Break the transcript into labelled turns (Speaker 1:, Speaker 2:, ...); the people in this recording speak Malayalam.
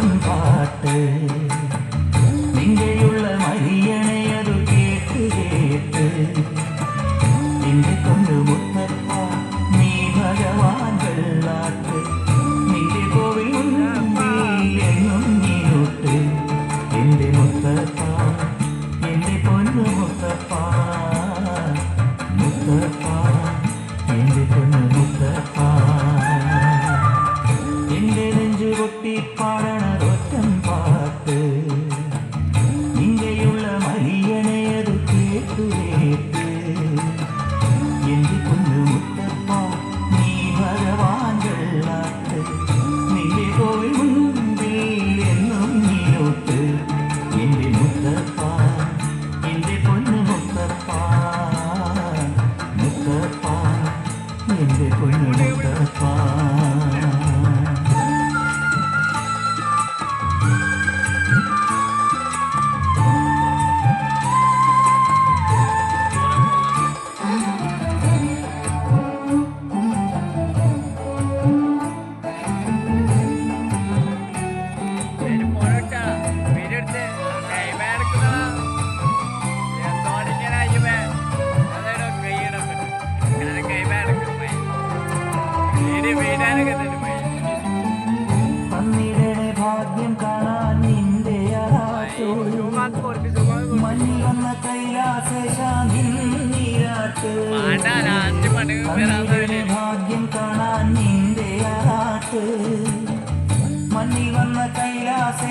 Speaker 1: ഒറ്റം പാട്ട് നിന്റെയുള്ള മരിയണയതു കേട്ട് കേട്ട് നിന്റെ കൊണ്ട് മുത്തപ്പ നീ ഭഗവാൻ വെള്ളാട്ട് നിന്റെ കോവിൽ എന്നും നീനോട്ട് എന്റെ മുത്തപ്പ എന്റെ പൊന്നു മുത്തപ്പ മുത്തപ്പ എന്റെ പൊന്നു മുത്തപ്പ എന്റെ നെഞ്ചു പൊട്ടി പാടണതൊറ്റം പാട്ട് നിന്റെയുള്ള മരിയണയതു കേട്ടു കേട്ട് എന്റെ പൊന്നു മുത്തപ്പ നീ ഭഗവാൻ വെള്ളാട്ട് നിന്റെ കോവിൽ മുൻപിൽ എന്നും നീനോട്ട് എന്റെ മുത്തപ്പ എന്റെ പൊന്നു മുത്തപ്പ മുത്തപ്പ എന്റെ പൊന്നു മുത്തപ്പ പന്നിയുടെ ഭാഗ്യം കാണാൻ നിന്റെ മഞ്ഞിൽ വന്ന കൈലാസേശാന്തീരാട്ട് പന്നിയുടെ ഭാഗ്യം കാണാൻ നിന്റെ ആറാട്ട് മഞ്ഞിൽ വന്ന കൈലാസേശാന്തീരാട്ട്